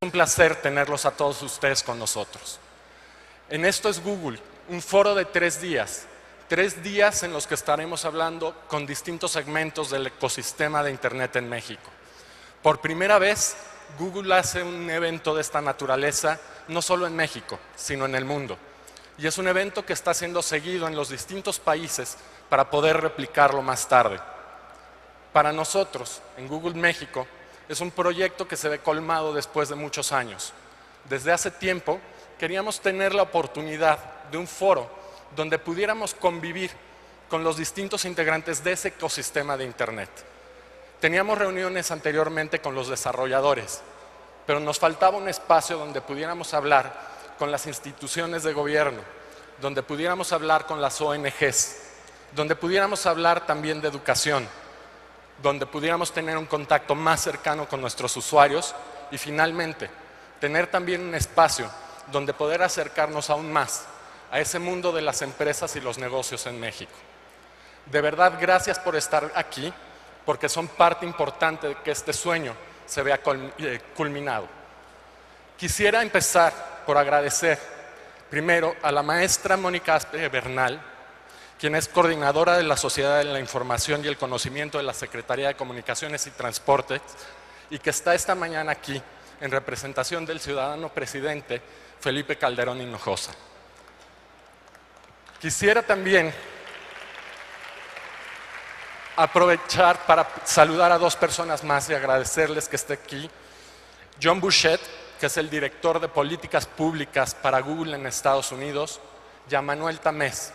un placer tenerlos a todos ustedes con nosotros. En Esto es Google, un foro de 3 días. 3 días en los que estaremos hablando con distintos segmentos del ecosistema de Internet en México. Por primera vez, Google hace un evento de esta naturaleza, no solo en México, sino en el mundo. Y es un evento que está siendo seguido en los distintos países para poder replicarlo más tarde. Para nosotros, en Google México, es un proyecto que se ve colmado después de muchos años. Desde hace tiempo, queríamos tener la oportunidad de un foro donde pudiéramos convivir con los distintos integrantes de ese ecosistema de Internet. Teníamos reuniones anteriormente con los desarrolladores, pero nos faltaba un espacio donde pudiéramos hablar con las instituciones de gobierno, donde pudiéramos hablar con las ONGs, donde pudiéramos hablar también de educación, donde pudiéramos tener un contacto más cercano con nuestros usuarios y finalmente tener también un espacio donde poder acercarnos aún más a ese mundo de las empresas y los negocios en México. De verdad, gracias por estar aquí, porque son parte importante de que este sueño se vea culminado. Quisiera empezar por agradecer primero a la maestra Mónica Bernal, quien es coordinadora de la Sociedad de la Información y el Conocimiento de la Secretaría de Comunicaciones y Transportes y que está esta mañana aquí en representación del ciudadano presidente Felipe Calderón Hinojosa. Quisiera también aprovechar para saludar a 2 personas más y agradecerles que esté aquí. John Burchett, que es el director de políticas públicas para Google en Estados Unidos, y a Manuel Tamés,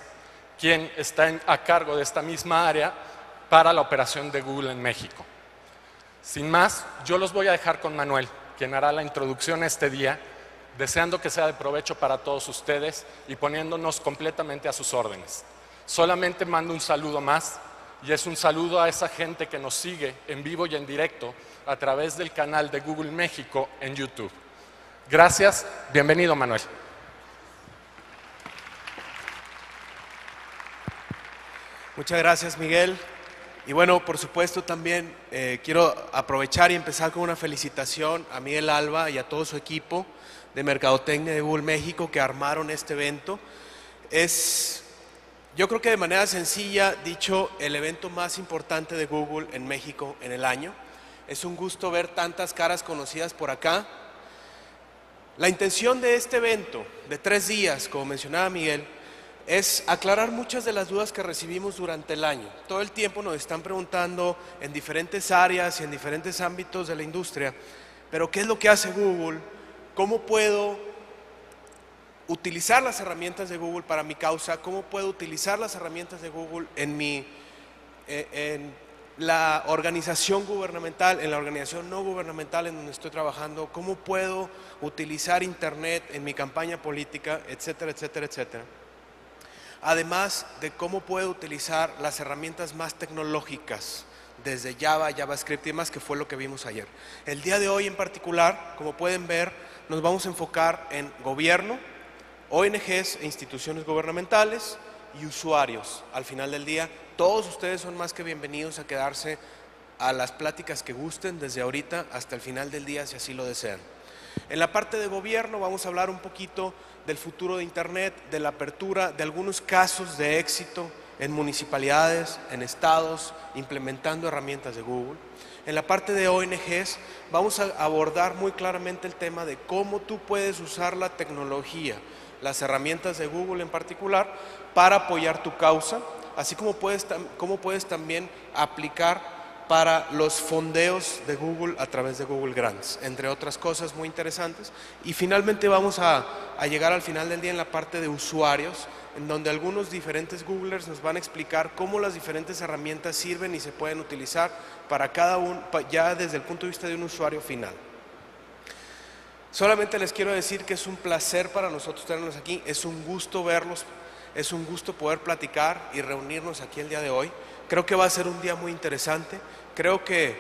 quien está a cargo de esta misma área para la operación de Google en México. Sin más, yo los voy a dejar con Manuel, quien hará la introducción este día, deseando que sea de provecho para todos ustedes y poniéndonos completamente a sus órdenes. Solamente mando un saludo más, y es un saludo a esa gente que nos sigue en vivo y en directo a través del canal de Google México en YouTube. Gracias, bienvenido Manuel. Muchas gracias, Miguel. Y bueno, por supuesto también quiero aprovechar y empezar con una felicitación a Miguel Alba y a todo su equipo de Mercadotecnia de Google México que armaron este evento. Yo creo que de manera sencilla dicho, el evento más importante de Google en México en el año. Es un gusto ver tantas caras conocidas por acá. La intención de este evento de 3 días, como mencionaba Miguel, es aclarar muchas de las dudas que recibimos durante el año. Todo el tiempo nos están preguntando en diferentes áreas y en diferentes ámbitos de la industria, pero ¿qué es lo que hace Google? ¿Cómo puedo utilizar las herramientas de Google para mi causa? ¿Cómo puedo utilizar las herramientas de Google en la organización gubernamental, en la organización no gubernamental en donde estoy trabajando? ¿Cómo puedo utilizar Internet en mi campaña política? Etcétera, etcétera, etcétera. Además de cómo puedo utilizar las herramientas más tecnológicas, desde Java, JavaScript y demás, que fue lo que vimos ayer. El día de hoy en particular, como pueden ver, nos vamos a enfocar en gobierno, ONGs e instituciones gubernamentales y usuarios. Al final del día, todos ustedes son más que bienvenidos a quedarse a las pláticas que gusten desde ahorita hasta el final del día, si así lo desean. En la parte de gobierno vamos a hablar un poquito del futuro de Internet, de la apertura, de algunos casos de éxito en municipalidades, en estados, implementando herramientas de Google. En la parte de ONGs vamos a abordar muy claramente el tema de cómo tú puedes usar la tecnología, las herramientas de Google en particular, para apoyar tu causa, así como puedes también aplicar para los fondeos de Google a través de Google Grants, entre otras cosas muy interesantes. Y finalmente vamos a llegar al final del día en la parte de usuarios, en donde algunos diferentes Googlers nos van a explicar cómo las diferentes herramientas sirven y se pueden utilizar para cada uno, ya desde el punto de vista de un usuario final. Solamente les quiero decir que es un placer para nosotros tenerlos aquí, es un gusto verlos, es un gusto poder platicar y reunirnos aquí el día de hoy. Creo que va a ser un día muy interesante, creo que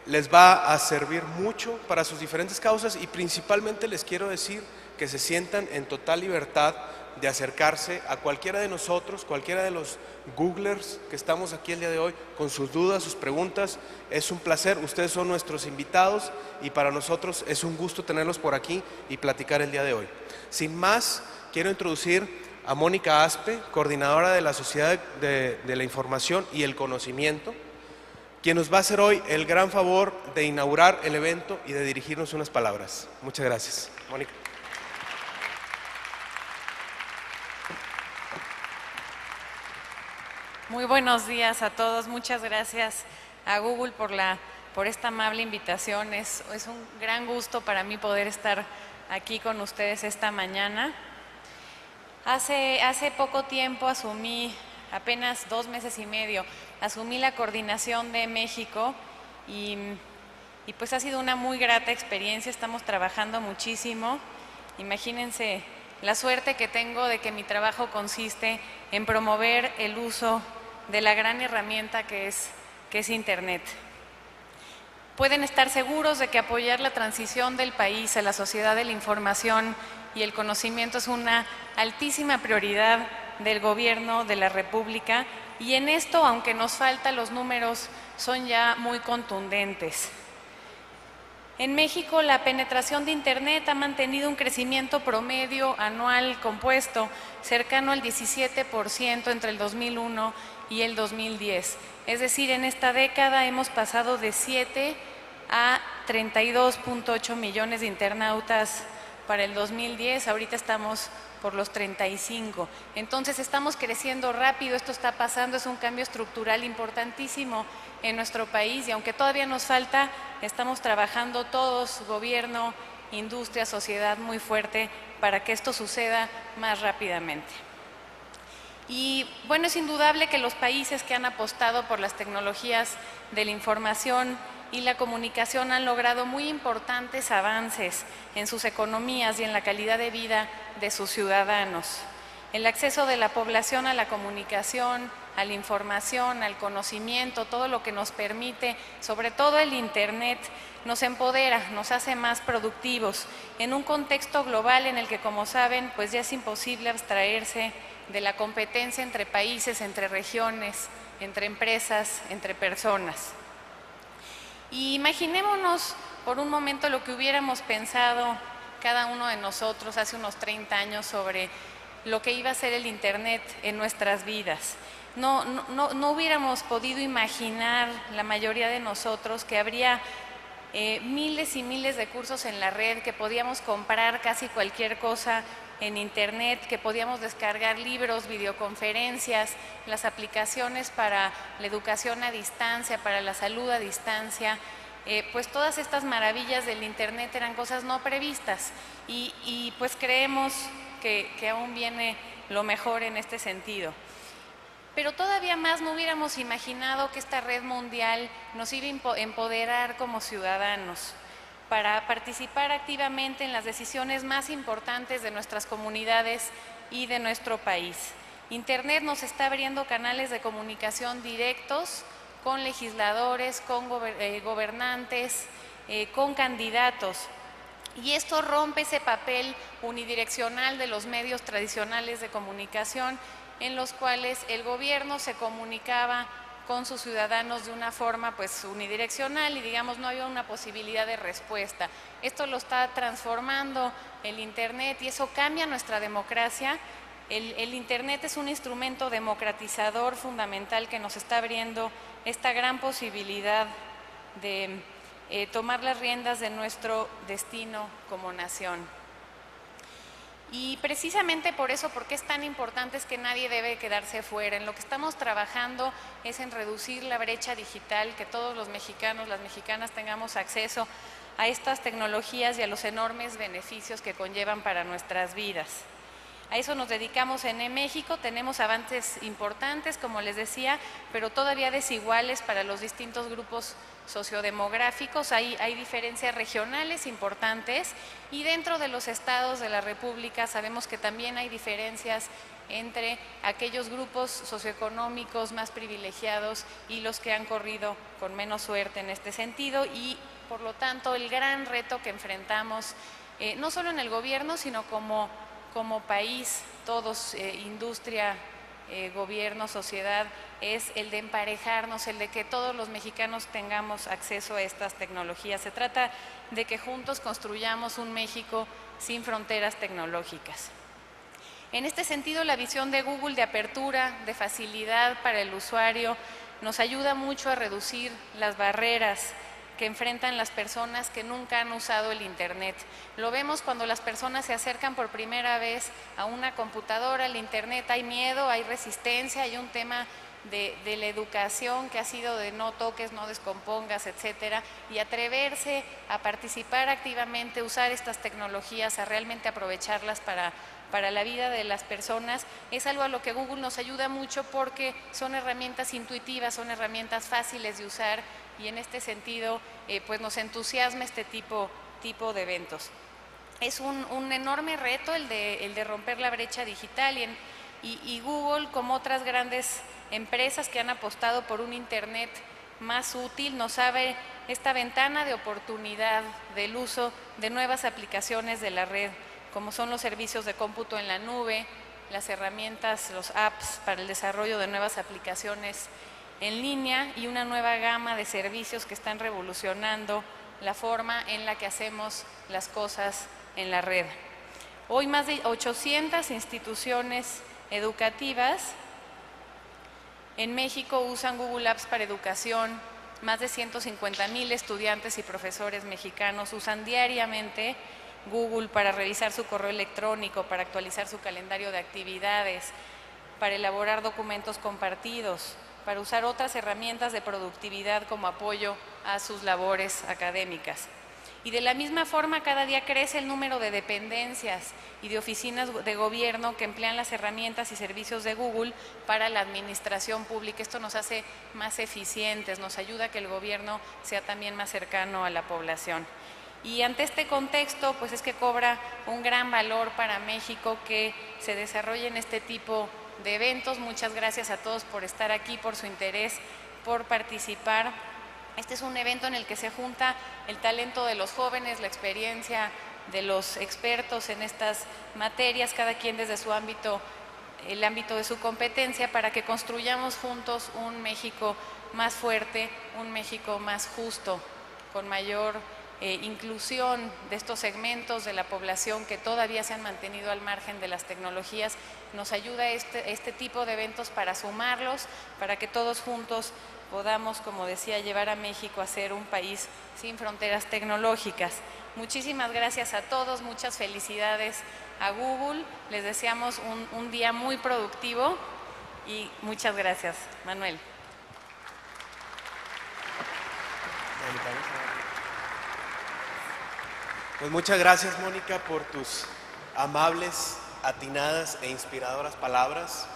les va a servir mucho para sus diferentes causas y principalmente les quiero decir que se sientan en total libertad de acercarse a cualquiera de nosotros, cualquiera de los Googlers que estamos aquí el día de hoy, con sus dudas, sus preguntas. Es un placer, ustedes son nuestros invitados y para nosotros es un gusto tenerlos por aquí y platicar el día de hoy. Sin más, quiero introducir a Mónica Aspe, coordinadora de la Sociedad de la Información y el Conocimiento, quien nos va a hacer hoy el gran favor de inaugurar el evento y de dirigirnos unas palabras. Muchas gracias. Mónica. Muy buenos días a todos. Muchas gracias a Google por esta amable invitación. Es un gran gusto para mí poder estar aquí con ustedes esta mañana. Hace poco tiempo asumí, apenas 2 meses y medio, asumí la coordinación de México y pues ha sido una muy grata experiencia. Estamos trabajando muchísimo. Imagínense la suerte que tengo de que mi trabajo consiste en promover el uso de la gran herramienta que es Internet. Pueden estar seguros de que apoyar la transición del país a la sociedad de la información y el conocimiento es una altísima prioridad del Gobierno de la República, y en esto, aunque nos faltan, los números son ya muy contundentes. En México, la penetración de Internet ha mantenido un crecimiento promedio anual compuesto cercano al 17% entre el 2001 y el 2010. Es decir, en esta década hemos pasado de 7 a 32.8 millones de internautas para el 2010. Ahorita estamos por los 35. Entonces estamos creciendo rápido, esto está pasando, es un cambio estructural importantísimo en nuestro país y aunque todavía nos falta, estamos trabajando todos, gobierno, industria, sociedad, muy fuerte para que esto suceda más rápidamente. Y bueno, es indudable que los países que han apostado por las tecnologías de la información y la comunicación han logrado muy importantes avances en sus economías y en la calidad de vida de sus ciudadanos. El acceso de la población a la comunicación, a la información, al conocimiento, todo lo que nos permite, sobre todo el Internet, nos empodera, nos hace más productivos en un contexto global en el que, como saben, pues ya es imposible abstraerse de la competencia entre países, entre regiones, entre empresas, entre personas. Y imaginémonos por un momento lo que hubiéramos pensado cada uno de nosotros hace unos 30 años sobre lo que iba a ser el Internet en nuestras vidas. No hubiéramos podido imaginar, la mayoría de nosotros, que habría miles y miles de cursos en la red, que podíamos comprar casi cualquier cosa en Internet, que podíamos descargar libros, videoconferencias, las aplicaciones para la educación a distancia, para la salud a distancia. Pues todas estas maravillas del Internet eran cosas no previstas y pues creemos que aún viene lo mejor en este sentido. Pero todavía más no hubiéramos imaginado que esta red mundial nos iba a empoderar como ciudadanos para participar activamente en las decisiones más importantes de nuestras comunidades y de nuestro país. Internet nos está abriendo canales de comunicación directos con legisladores, con gobernantes, con candidatos. Y esto rompe ese papel unidireccional de los medios tradicionales de comunicación en los cuales el gobierno se comunicaba con sus ciudadanos de una forma pues unidireccional y digamos no había una posibilidad de respuesta. Esto lo está transformando el Internet y eso cambia nuestra democracia. El Internet es un instrumento democratizador fundamental que nos está abriendo esta gran posibilidad de tomar las riendas de nuestro destino como nación. Y precisamente por eso, porque es tan importante, es que nadie debe quedarse fuera. En lo que estamos trabajando es en reducir la brecha digital, que todos los mexicanos, las mexicanas tengamos acceso a estas tecnologías y a los enormes beneficios que conllevan para nuestras vidas. A eso nos dedicamos en México, tenemos avances importantes, como les decía, pero todavía desiguales para los distintos grupos sociodemográficos, hay diferencias regionales importantes y dentro de los estados de la República sabemos que también hay diferencias entre aquellos grupos socioeconómicos más privilegiados y los que han corrido con menos suerte en este sentido y por lo tanto el gran reto que enfrentamos no solo en el gobierno sino como país todos, industria, gobierno, sociedad, es el de emparejarnos, el de que todos los mexicanos tengamos acceso a estas tecnologías. Se trata de que juntos construyamos un México sin fronteras tecnológicas. En este sentido, la visión de Google de apertura, de facilidad para el usuario, nos ayuda mucho a reducir las barreras que enfrentan las personas que nunca han usado el Internet. Lo vemos cuando las personas se acercan por primera vez a una computadora, al Internet, hay miedo, hay resistencia, hay un tema de la educación que ha sido de no toques, no descompongas, etcétera, y atreverse a participar activamente, usar estas tecnologías, a realmente aprovecharlas para la vida de las personas, es algo a lo que Google nos ayuda mucho porque son herramientas intuitivas, son herramientas fáciles de usar y en este sentido pues nos entusiasma este tipo de eventos. Es un enorme reto el de romper la brecha digital y Google, como otras grandes empresas que han apostado por un Internet más útil, nos abre esta ventana de oportunidad del uso de nuevas aplicaciones de la red, como son los servicios de cómputo en la nube, las herramientas, los apps para el desarrollo de nuevas aplicaciones en línea y una nueva gama de servicios que están revolucionando la forma en la que hacemos las cosas en la red. Hoy más de 800 instituciones educativas en México usan Google Apps para educación, más de 150,000 estudiantes y profesores mexicanos usan diariamente Google para revisar su correo electrónico, para actualizar su calendario de actividades, para elaborar documentos compartidos, para usar otras herramientas de productividad como apoyo a sus labores académicas. Y de la misma forma, cada día crece el número de dependencias y de oficinas de gobierno que emplean las herramientas y servicios de Google para la administración pública. Esto nos hace más eficientes, nos ayuda a que el gobierno sea también más cercano a la población. Y ante este contexto, pues es que cobra un gran valor para México que se desarrollen este tipo de eventos. Muchas gracias a todos por estar aquí, por su interés, por participar. Este es un evento en el que se junta el talento de los jóvenes, la experiencia de los expertos en estas materias, cada quien desde su ámbito, el ámbito de su competencia, para que construyamos juntos un México más fuerte, un México más justo, con mayor inclusión de estos segmentos de la población que todavía se han mantenido al margen de las tecnologías. Nos ayuda este tipo de eventos para sumarlos, para que todos juntos podamos, como decía, llevar a México a ser un país sin fronteras tecnológicas. Muchísimas gracias a todos, muchas felicidades a Google, les deseamos un día muy productivo y muchas gracias. Manuel. Pues muchas gracias, Mónica, por tus amables, atinadas e inspiradoras palabras.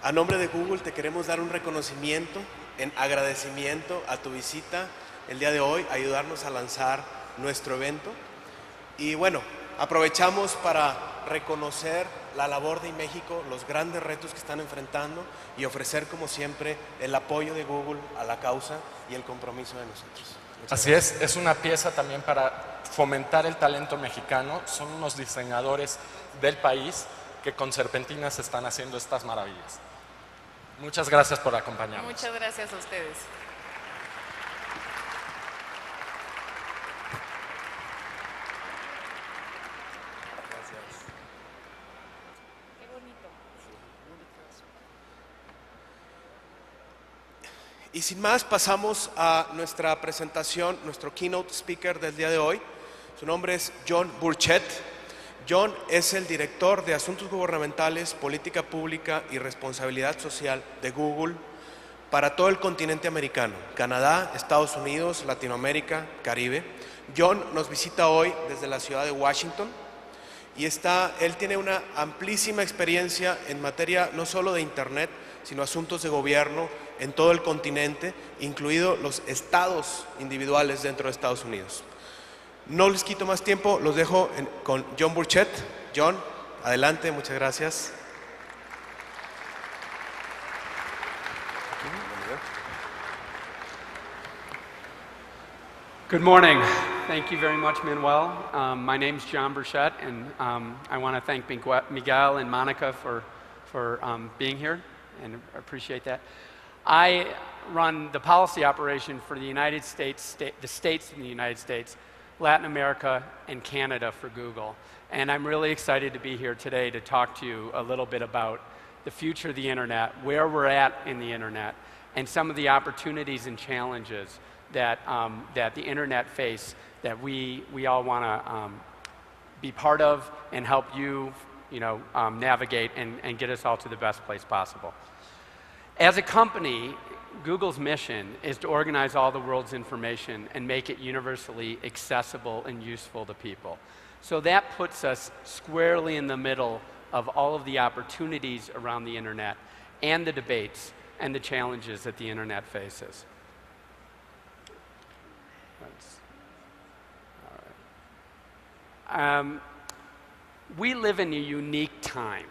A nombre de Google te queremos dar un reconocimiento en agradecimiento a tu visita el día de hoy, ayudarnos a lanzar nuestro evento. Y bueno, aprovechamos para reconocer la labor de México, los grandes retos que están enfrentando y ofrecer, como siempre, el apoyo de Google a la causa y el compromiso de nosotros. Así es una pieza también para fomentar el talento mexicano. Son unos diseñadores del país que con serpentinas están haciendo estas maravillas. Muchas gracias por acompañarnos. Muchas gracias a ustedes. Gracias. Qué bonito. Y sin más, pasamos a nuestra presentación, nuestro keynote speaker del día de hoy. Su nombre es John Burchett. John es el director de Asuntos Gubernamentales, Política Pública y Responsabilidad Social de Google para todo el continente americano, Canadá, Estados Unidos, Latinoamérica, Caribe. John nos visita hoy desde la ciudad de Washington y él tiene una amplísima experiencia en materia no solo de Internet, sino asuntos de gobierno en todo el continente, incluidos los estados individuales dentro de Estados Unidos. No les quito más tiempo, los dejo con John Burchett. John, adelante, muchas gracias. Good morning. Thank you very much, Manuel. My name's John Burchett, and I want to thank Miguel and Monica for being here, and I appreciate that. I run the policy operation for the United States, the states in the United States, Latin America, and Canada for Google. And I'm really excited to be here today to talk to you a little bit about the future of the internet, where we're at in the internet, and some of the opportunities and challenges that, that the internet face that we all want to be part of and help you, navigate and get us all to the best place possible. As a company, Google's mission is to organize all the world's information and make it universally accessible and useful to people. So that puts us squarely in the middle of all of the opportunities around the internet and the debates and the challenges that the internet faces. We live in a unique time,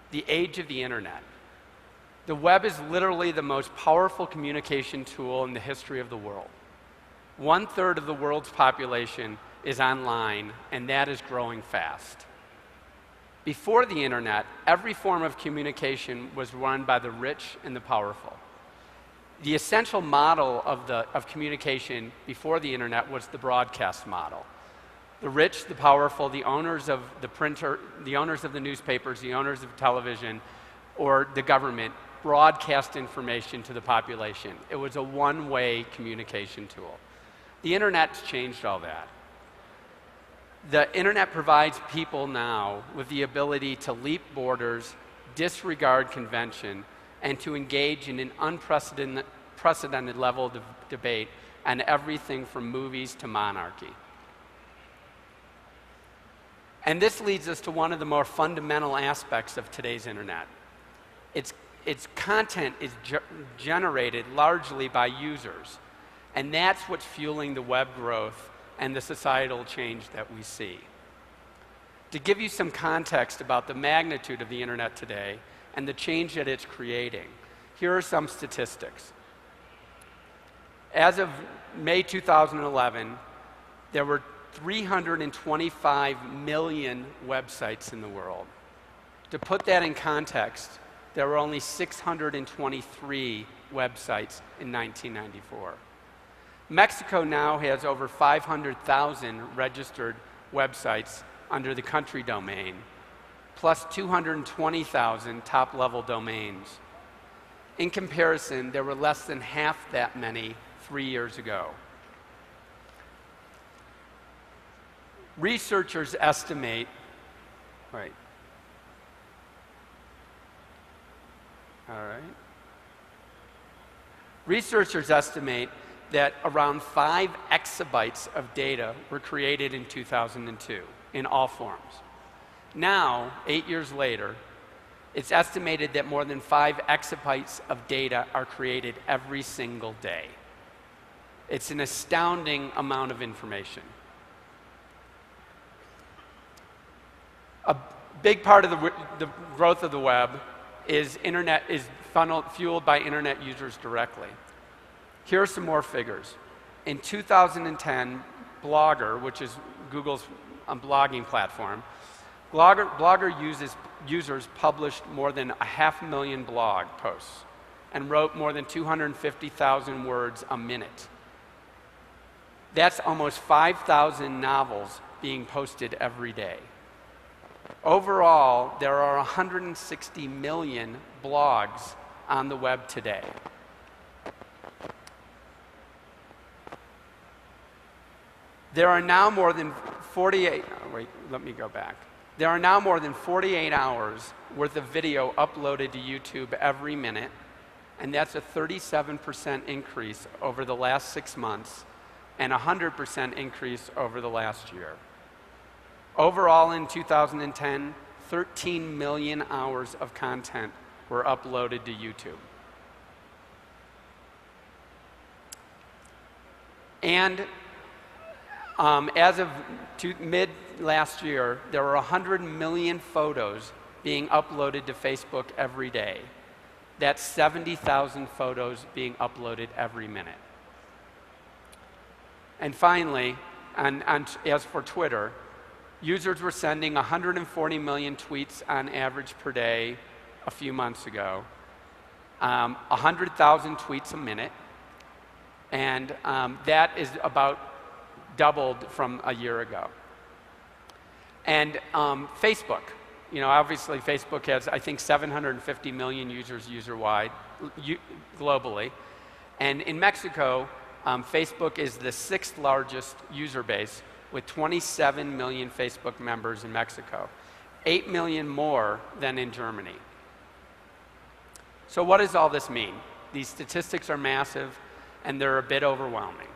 the age of the internet. The web is literally the most powerful communication tool in the history of the world. 1/3 of the world's population is online, and that is growing fast. Before the internet, every form of communication was run by the rich and the powerful. The essential model of communication before the internet was the broadcast model. The rich, the powerful, the owners of the printer, the owners of the newspapers, the owners of television, or the government broadcast information to the population. It was a one-way communication tool. The internet's changed all that. The internet provides people now with the ability to leap borders, disregard convention, and to engage in an unprecedented level of debate on everything from movies to monarchy. And this leads us to one of the more fundamental aspects of today's internet. Its content is generated largely by users, and that's what's fueling the web growth and the societal change that we see. To give you some context about the magnitude of the internet today and the change that it's creating, here are some statistics. As of May 2011, there were 325 million websites in the world. To put that in context, there were only 623 websites in 1994. Mexico now has over 500,000 registered websites under the country domain, plus 220,000 top-level domains. In comparison, there were less than half that many 3 years ago. Researchers estimate, Researchers estimate that around 5 exabytes of data were created in 2002 in all forms. Now, 8 years later, it's estimated that more than 5 exabytes of data are created every single day. It's an astounding amount of information. A big part of the growth of the web is fueled by internet users directly. Here are some more figures. In 2010, Blogger, which is Google's blogging platform, Blogger users published more than 500,000 blog posts and wrote more than 250,000 words a minute. That's almost 5,000 novels being posted every day. Overall, there are 160 million blogs on the web today. There are now more than 48 hours worth of video uploaded to YouTube every minute, and that's a 37% increase over the last 6 months and a 100% increase over the last year. Overall, in 2010, 13 million hours of content were uploaded to YouTube. And as of mid last year, there were 100 million photos being uploaded to Facebook every day. That's 70,000 photos being uploaded every minute. And finally, as for Twitter, users were sending 140 million tweets on average per day a few months ago, 100,000 tweets a minute, and that is about doubled from a year ago. And Facebook, obviously Facebook has, I think, 750 million users user-wide, globally. And in Mexico, Facebook is the 6th largest user base with 27 million Facebook members in Mexico, 8 million more than in Germany. So what does all this mean? These statistics are massive and they're a bit overwhelming.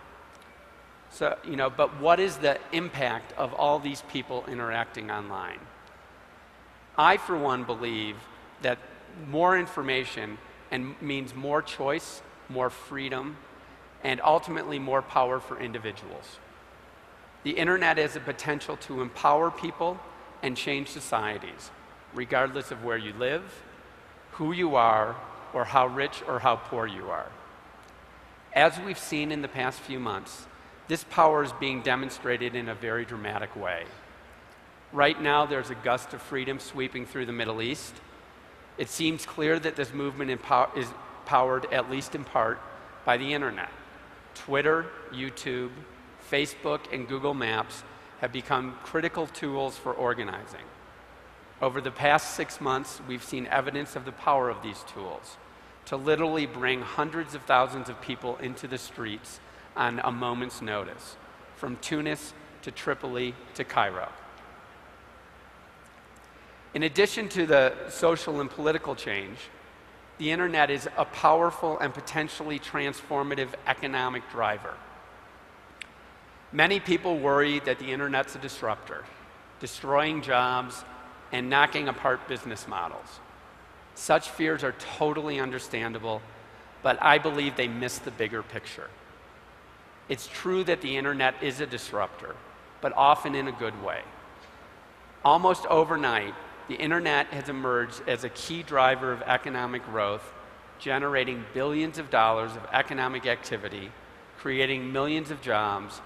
So, but what is the impact of all these people interacting online? I, for one, believe that more information means more choice, more freedom, and ultimately more power for individuals. The internet has the potential to empower people and change societies, regardless of where you live, who you are, or how rich or how poor you are. As we've seen in the past few months, this power is being demonstrated in a very dramatic way. Right now, there's a gust of freedom sweeping through the Middle East. It seems clear that this movement is powered, at least in part, by the internet. Twitter, YouTube, Facebook, and Google Maps have become critical tools for organizing. Over the past 6 months, we've seen evidence of the power of these tools to literally bring hundreds of thousands of people into the streets on a moment's notice, from Tunis to Tripoli to Cairo. In addition to the social and political change, the internet is a powerful and potentially transformative economic driver. Many people worry that the internet's a disruptor, destroying jobs and knocking apart business models. Such fears are totally understandable, but I believe they miss the bigger picture. It's true that the internet is a disruptor, but often in a good way. Almost overnight, the internet has emerged as a key driver of economic growth, generating billions of dollars of economic activity, creating millions of jobs,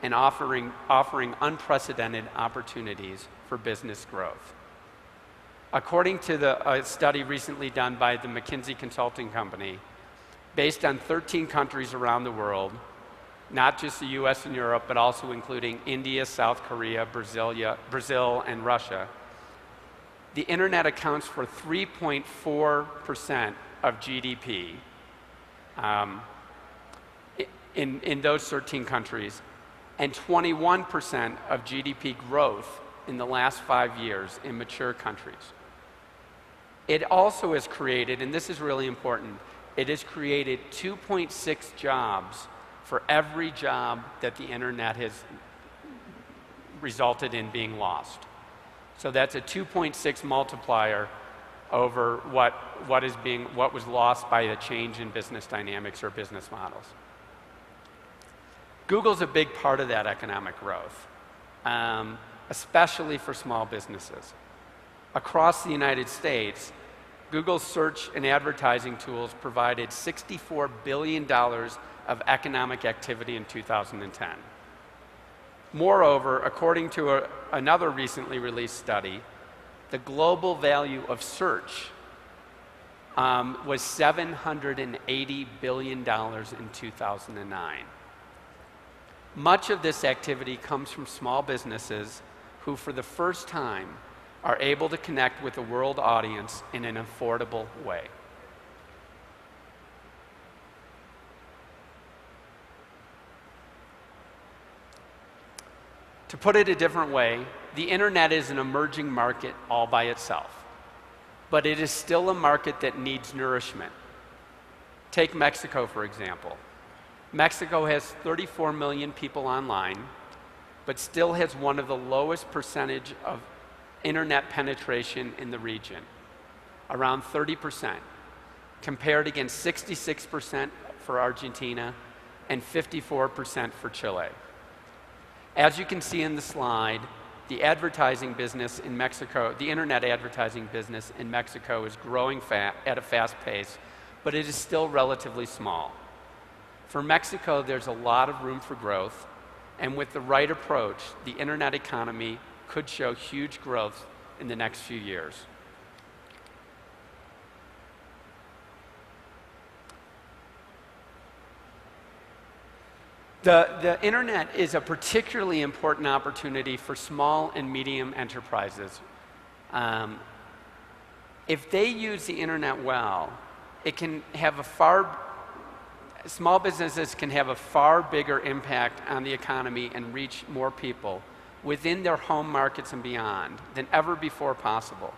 and offering unprecedented opportunities for business growth. According to a study recently done by the McKinsey Consulting Company, based on 13 countries around the world, not just the US and Europe, but also including India, South Korea, Brazil, and Russia, the internet accounts for 3.4% of GDP in those 13 countries, and 21% of GDP growth in the last 5 years in mature countries. It also has created, and this is really important, it has created 2.6 jobs for every job that the internet has resulted in being lost. So that's a 2.6 multiplier over what was lost by the change in business dynamics or business models. Google's a big part of that economic growth, especially for small businesses. Across the United States, Google's search and advertising tools provided $64 billion of economic activity in 2010. Moreover, according to another recently released study, the global value of search was $780 billion in 2009. Much of this activity comes from small businesses who, for the first time, are able to connect with a world audience in an affordable way. To put it a different way, the internet is an emerging market all by itself, but it is still a market that needs nourishment. Take Mexico, for example. Mexico has 34 million people online, but still has one of the lowest percentage of internet penetration in the region, around 30%, compared against 66% for Argentina and 54% for Chile. As you can see in the slide, the advertising business in Mexico, the internet advertising business in Mexico is growing at a fast pace, but it is still relatively small. For Mexico, there's a lot of room for growth, And with the right approach, the internet economy could show huge growth in the next few years. The internet is a particularly important opportunity for small and medium enterprises. If they use the internet well, it can have small businesses can have a far bigger impact on the economy and reach more people within their home markets and beyond than ever before possible.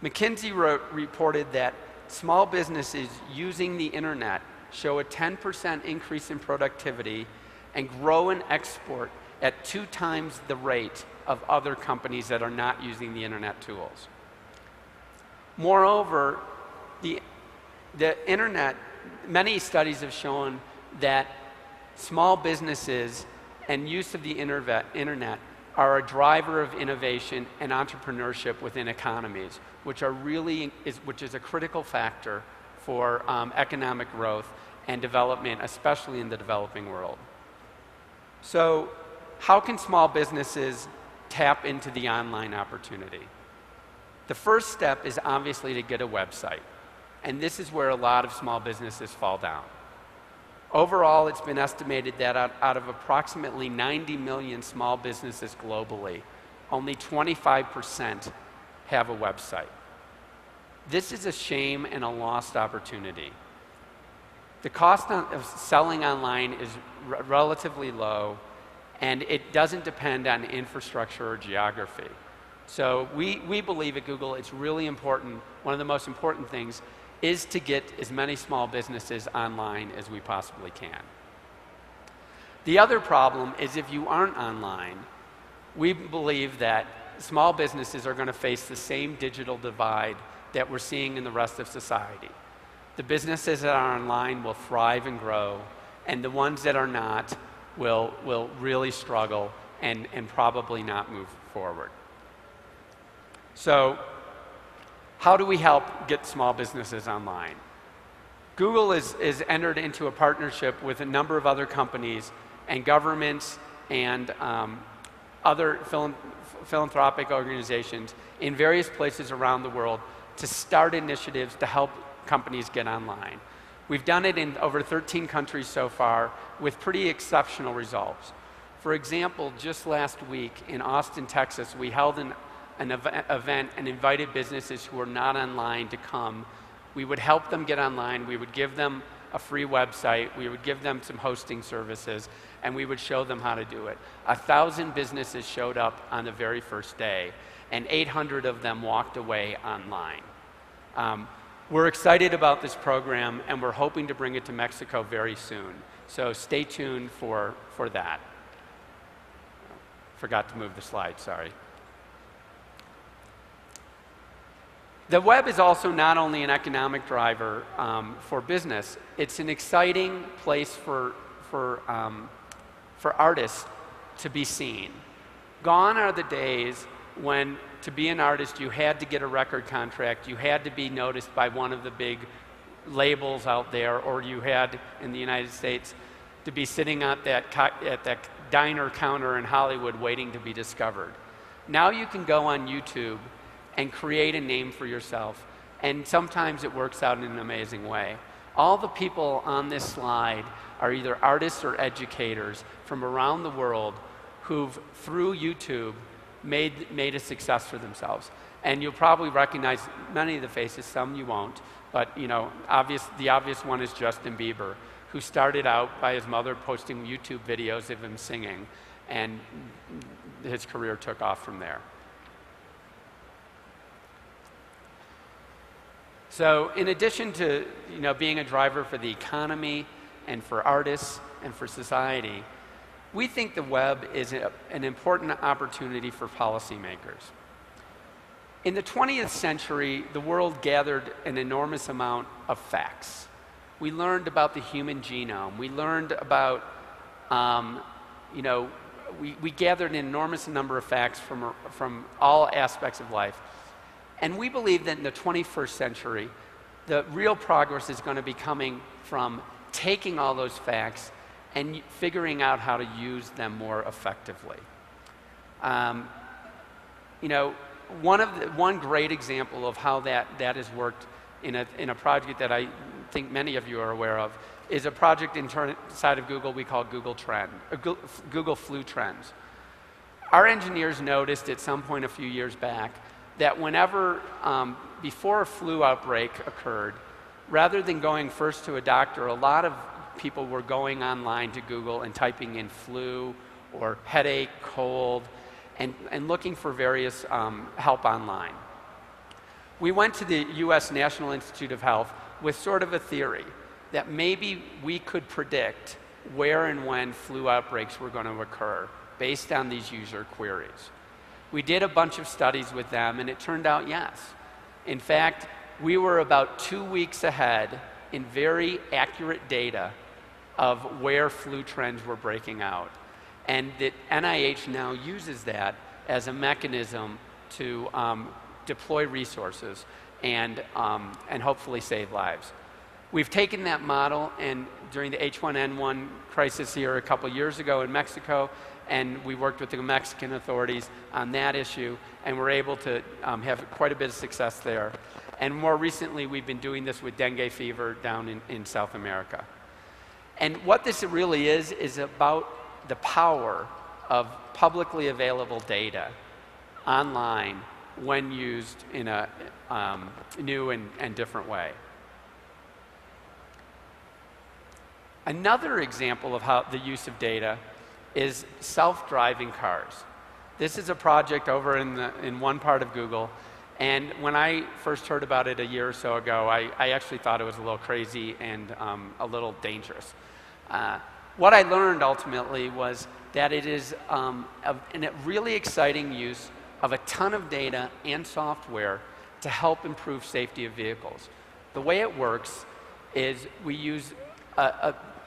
McKinsey reported that small businesses using the internet show a 10% increase in productivity and grow and export at 2 times the rate of other companies that are not using the internet tools. Moreover, the internet, many studies have shown that small businesses and use of the internet are a driver of innovation and entrepreneurship within economies, which is a critical factor for economic growth and development, especially in the developing world. So, how can small businesses tap into the online opportunity? The first step is obviously to get a website, and this is where a lot of small businesses fall down. Overall, it's been estimated that out of approximately 90 million small businesses globally, only 25% have a website. This is a shame and a lost opportunity. The cost of selling online is relatively low, and it doesn't depend on infrastructure or geography. So we believe at Google it's really important, one of the most important things is to get as many small businesses online as we possibly can. The other problem is if you aren't online, we believe that small businesses are going to face the same digital divide that we're seeing in the rest of society. The businesses that are online will thrive and grow, and the ones that are not will really struggle and probably not move forward. So, how do we help get small businesses online? Google is entered into a partnership with a number of other companies and governments and other philanthropic organizations in various places around the world to start initiatives to help companies get online. We've done it in over 13 countries so far with pretty exceptional results. For example, just last week in Austin, Texas, we held an event and invited businesses who were not online to come. We would help them get online, we would give them a free website, we would give them some hosting services, and we would show them how to do it. 1,000 businesses showed up on the very first day, and 800 of them walked away online. We're excited about this program, and we're hoping to bring it to Mexico very soon. So stay tuned for that. Forgot to move the slide, sorry. The web is also not only an economic driver for business, it's an exciting place for artists to be seen. Gone are the days when to be an artist you had to get a record contract, you had to be noticed by one of the big labels out there, or you had, in the United States, to be sitting at that diner counter in Hollywood waiting to be discovered. Now you can go on YouTube and create a name for yourself, and sometimes it works out in an amazing way. All the people on this slide are either artists or educators from around the world who've, through YouTube, made a success for themselves. And you'll probably recognize many of the faces, some you won't, but you know, the obvious one is Justin Bieber, who started out by his mother posting YouTube videos of him singing, and his career took off from there. So in addition to being a driver for the economy and for artists and for society, we think the web is an important opportunity for policymakers. In the 20th century, the world gathered an enormous amount of facts. We learned about the human genome. We learned about, we gathered an enormous number of facts from all aspects of life. And we believe that in the 21st century, the real progress is going to be coming from taking all those facts and figuring out how to use them more effectively. You know, one great example of how that has worked in a project that I think many of you are aware of is a project inside of Google we call Google Flu Trends. Our engineers noticed at some point a few years back that whenever, before a flu outbreak occurred, rather than going first to a doctor, a lot of people were going online to Google and typing in flu or headache, cold, and looking for various help online. We went to the US National Institute of Health with sort of a theory that maybe we could predict where and when flu outbreaks were going to occur based on these user queries. We did a bunch of studies with them, and it turned out yes. In fact, we were about 2 weeks ahead in very accurate data of where flu trends were breaking out. And the NIH now uses that as a mechanism to deploy resources and hopefully save lives. We've taken that model, and during the H1N1 crisis here a couple years ago in Mexico, and we worked with the Mexican authorities on that issue, and we're able to have quite a bit of success there. And more recently, we've been doing this with dengue fever down in South America. And what this really is about the power of publicly available data online when used in a new and different way. Another example of how the use of data is self-driving cars. This is a project over in one part of Google, and when I first heard about it a year or so ago, I actually thought it was a little crazy and a little dangerous. What I learned ultimately was that it is a really exciting use of a ton of data and software to help improve safety of vehicles. The way it works is we use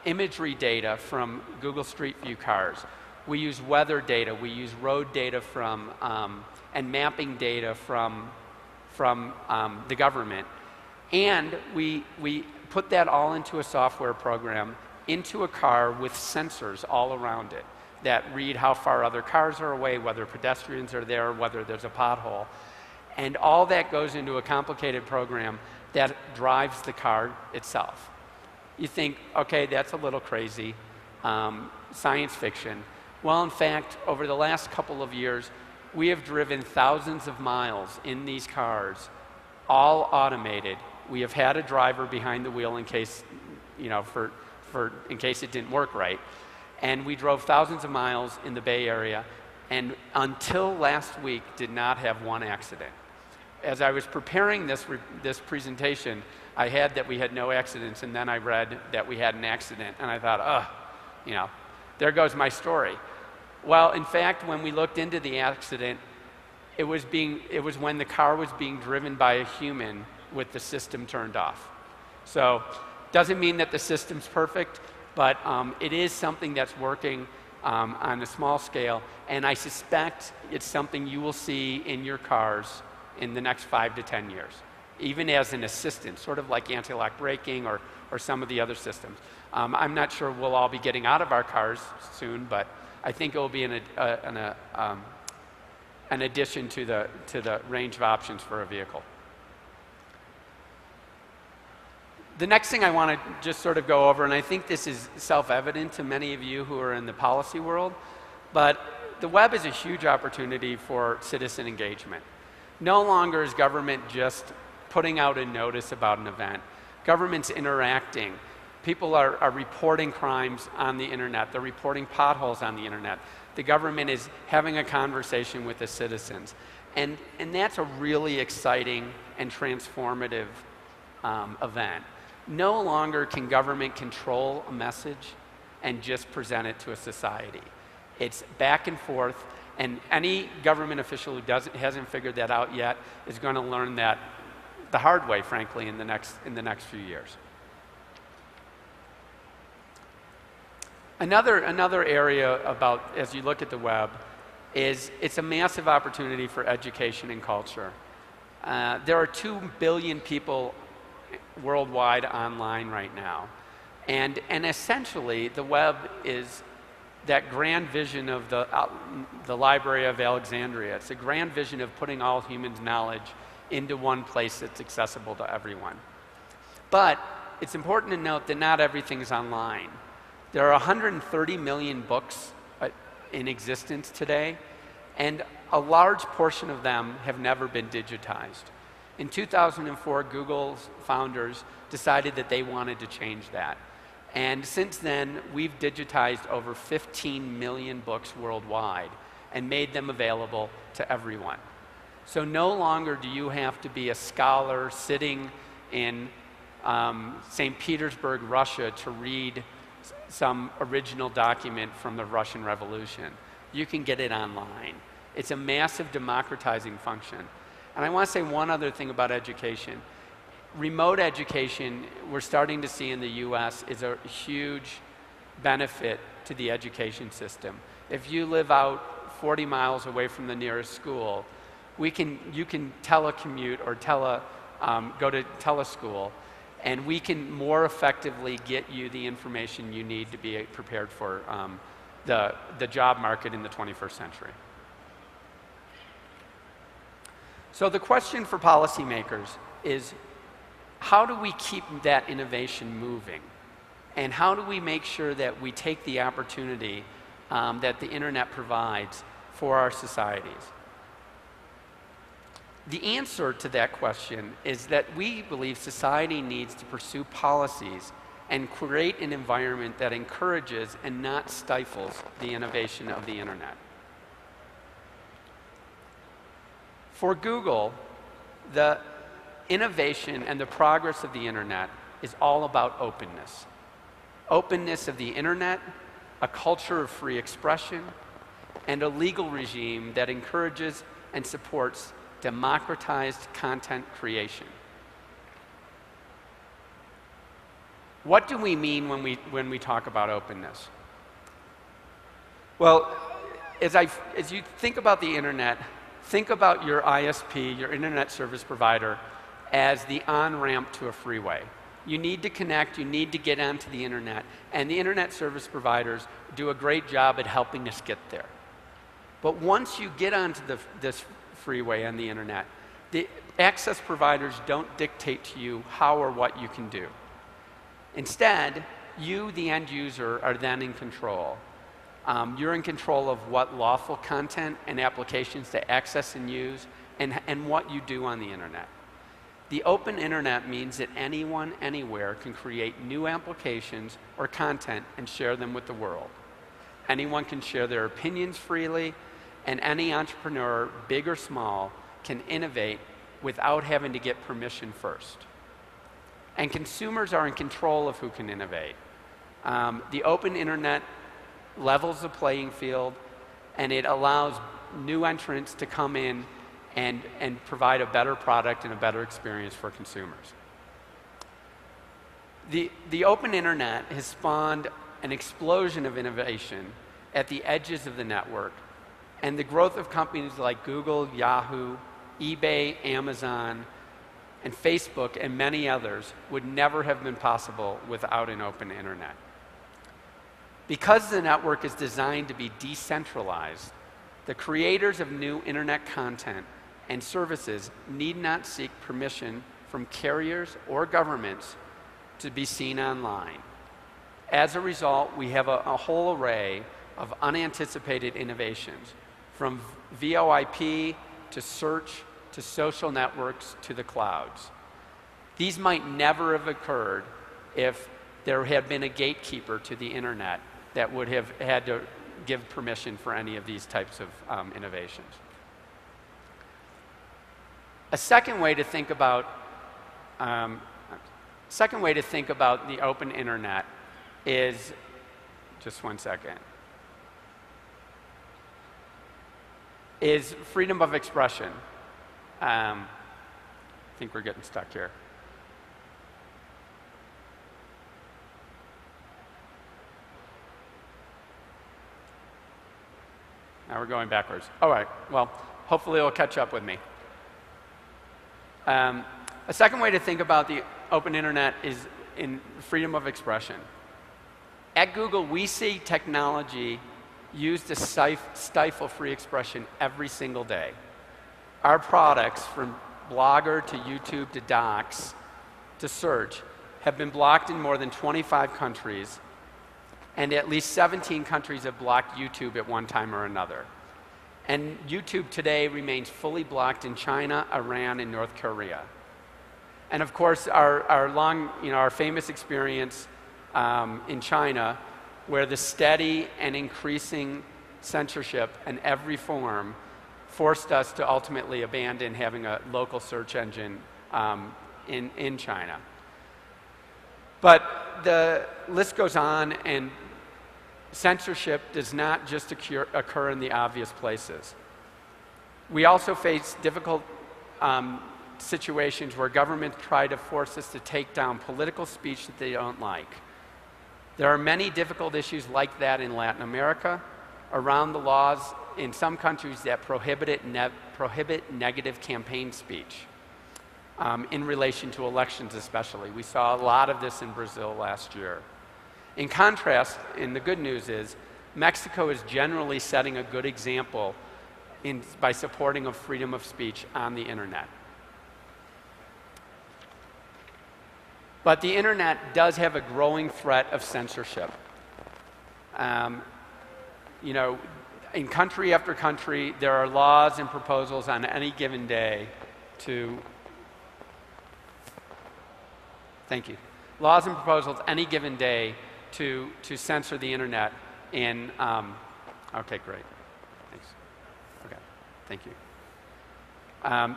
imagery data from Google Street View cars. We use weather data. We use road data from and mapping data from the government, and we put that all into a software program into a car with sensors all around it that read how far other cars are away, whether pedestrians are there, whether there's a pothole, and all that goes into a complicated program that drives the car itself. You think, okay, that's a little crazy, science fiction. Well, in fact, over the last couple of years, we have driven thousands of miles in these cars, all automated. We have had a driver behind the wheel in case, you know, in case it didn't work right. And we drove thousands of miles in the Bay Area, and until last week, did not have one accident. As I was preparing this presentation, I had that we had no accidents, and then I read that we had an accident, and I thought, you know, there goes my story. Well, in fact, when we looked into the accident, it was when the car was being driven by a human with the system turned off. So, doesn't mean that the system's perfect, but it is something that's working on a small scale, and I suspect it's something you will see in your cars in the next 5 to 10 years, even as an assistant, sort of like anti-lock braking or some of the other systems. I'm not sure we'll all be getting out of our cars soon, but I think it will be an addition to the range of options for a vehicle. The next thing I want to just sort of go over, and I think this is self-evident to many of you who are in the policy world, but the web is a huge opportunity for citizen engagement. No longer is government just putting out a notice about an event. Government's interacting. People are reporting crimes on the internet. They're reporting potholes on the internet. The government is having a conversation with the citizens. And that's a really exciting and transformative event. No longer can government control a message and just present it to a society. It's back and forth, and any government official who hasn't figured that out yet is going to learn that the hard way, frankly, in the next few years. Another area about, as you look at the web, is it's a massive opportunity for education and culture. There are 2 billion people worldwide online right now. And essentially, the web is that grand vision of the Library of Alexandria. It's a grand vision of putting all humans' knowledge into one place that's accessible to everyone. But it's important to note that not everything is online. There are 130 million books in existence today, and a large portion of them have never been digitized. In 2004, Google's founders decided that they wanted to change that. And since then, we've digitized over 15 million books worldwide and made them available to everyone. So no longer do you have to be a scholar sitting in St. Petersburg, Russia, to read some original document from the Russian Revolution. You can get it online. It's a massive democratizing function. And I want to say one other thing about education. Remote education, we're starting to see in the US, is a huge benefit to the education system. If you live out 40 miles away from the nearest school, you can telecommute or go to teleschool, and we can more effectively get you the information you need to be prepared for the job market in the 21st century. So the question for policymakers is, how do we keep that innovation moving? And how do we make sure that we take the opportunity that the internet provides for our societies? The answer to that question is that we believe society needs to pursue policies and create an environment that encourages and not stifles the innovation of the internet. For Google, the innovation and the progress of the internet is all about openness. Openness of the internet, a culture of free expression, and a legal regime that encourages and supports democratized content creation. What do we mean when we talk about openness? Well, as you think about the internet, think about your ISP, your internet service provider, as the on-ramp to a freeway. You need to connect, you need to get onto the internet, and the internet service providers do a great job at helping us get there. But once you get onto this freeway on the internet, the access providers don't dictate to you how or what you can do. Instead, you, the end user, are then in control. You're in control of what lawful content and applications to access and use, and what you do on the internet. The open internet means that anyone, anywhere can create new applications or content and share them with the world. Anyone can share their opinions freely, and any entrepreneur, big or small, can innovate without having to get permission first. And consumers are in control of who can innovate. The open internet levels the playing field, and it allows new entrants to come in and provide a better product and a better experience for consumers. The open internet has spawned an explosion of innovation at the edges of the network, and the growth of companies like Google, Yahoo, eBay, Amazon, and Facebook, and many others would never have been possible without an open internet. Because the network is designed to be decentralized, the creators of new internet content and services need not seek permission from carriers or governments to be seen online. As a result, we have a whole array of unanticipated innovations, from VoIP to search to social networks to the clouds. These might never have occurred if there had been a gatekeeper to the internet that would have had to give permission for any of these types of innovations. A second way to think about the open internet is, just one second, is freedom of expression. I think we're getting stuck here. Now we're going backwards. All right, well, hopefully it'll catch up with me. A second way to think about the open internet is in freedom of expression. At Google, we see technology used to stifle free expression every single day. Our products, from Blogger to YouTube to Docs to Search, have been blocked in more than 25 countries, and at least 17 countries have blocked YouTube at one time or another. And YouTube today remains fully blocked in China, Iran, and North Korea. And of course, our famous experience in China, where the steady and increasing censorship in every form forced us to ultimately abandon having a local search engine in China. But the list goes on, and censorship does not just occur in the obvious places. We also face difficult situations where governments try to force us to take down political speech that they don't like. There are many difficult issues like that in Latin America, around the laws in some countries that prohibit negative campaign speech, in relation to elections especially. We saw a lot of this in Brazil last year. In contrast, and the good news is, Mexico is generally setting a good example by supporting of freedom of speech on the internet. But the internet does have a growing threat of censorship. In country after country, there are laws and proposals on any given day to, laws and proposals any given day to censor the internet in, okay, great, thanks. Okay, thank you.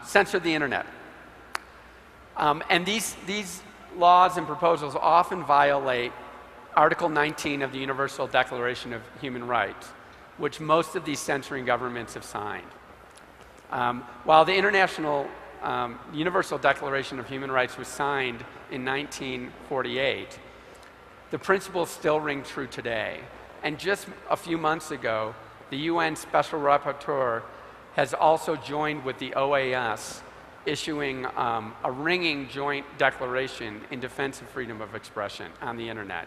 Censor the internet. And these laws and proposals often violate Article 19 of the Universal Declaration of Human Rights, which most of these censoring governments have signed. While the Universal Declaration of Human Rights was signed in 1948, the principles still ring true today. And just a few months ago, the UN Special Rapporteur has also joined with the OAS, issuing a ringing joint declaration in defense of freedom of expression on the internet.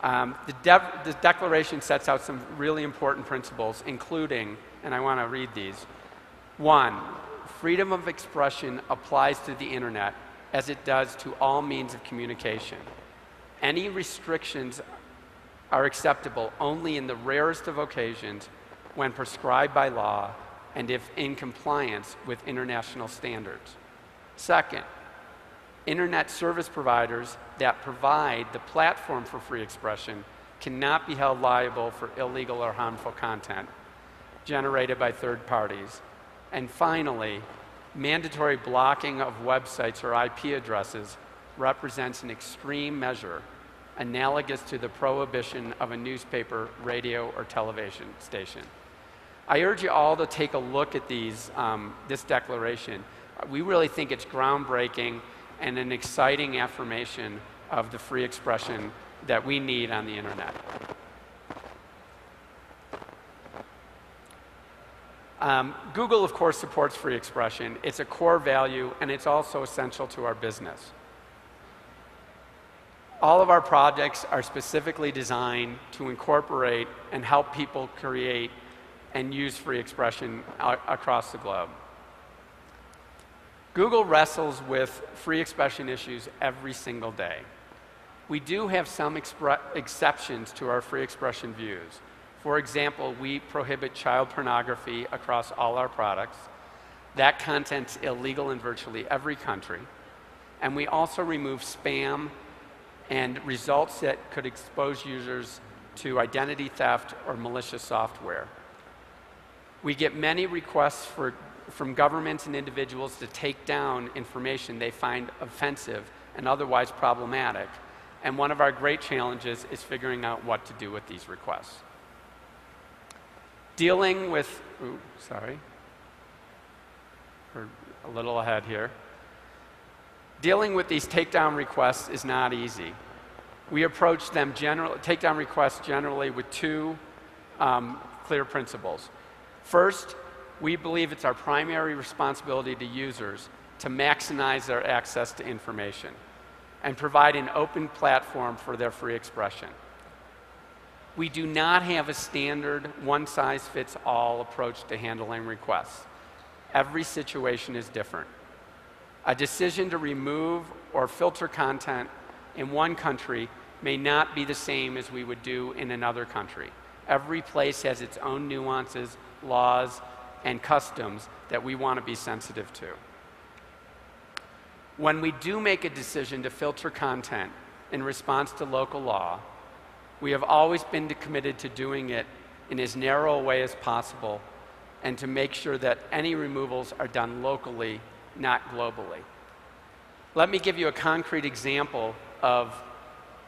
The declaration sets out some really important principles, including, and I want to read these. 1, freedom of expression applies to the internet as it does to all means of communication. Any restrictions are acceptable only in the rarest of occasions when prescribed by law and if in compliance with international standards. 2nd, internet service providers that provide the platform for free expression cannot be held liable for illegal or harmful content generated by third parties. And finally, mandatory blocking of websites or IP addresses represents an extreme measure analogous to the prohibition of a newspaper, radio, or television station. I urge you all to take a look at this declaration. We really think it's groundbreaking and an exciting affirmation of the free expression that we need on the internet. Google, of course, supports free expression. It's a core value, and it's also essential to our business. All of our projects are specifically designed to incorporate and help people create and use free expression across the globe. Google wrestles with free expression issues every single day. We do have some exceptions to our free expression views. For example, we prohibit child pornography across all our products. That content's illegal in virtually every country. And we also remove spam and results that could expose users to identity theft or malicious software. We get many requests from governments and individuals to take down information they find offensive and otherwise problematic. And one of our great challenges is figuring out what to do with these requests. Dealing with, we're a little ahead here. Dealing with these takedown requests is not easy. We approach them takedown requests generally with 2 clear principles. First, we believe it's our primary responsibility to users to maximize their access to information and provide an open platform for their free expression. We do not have a standard one-size-fits-all approach to handling requests. Every situation is different. A decision to remove or filter content in one country may not be the same as we would do in another country. Every place has its own nuances, laws, and customs that we want to be sensitive to. When we do make a decision to filter content in response to local law, we have always been committed to doing it in as narrow a way as possible and to make sure that any removals are done locally, not globally. Let me give you a concrete example of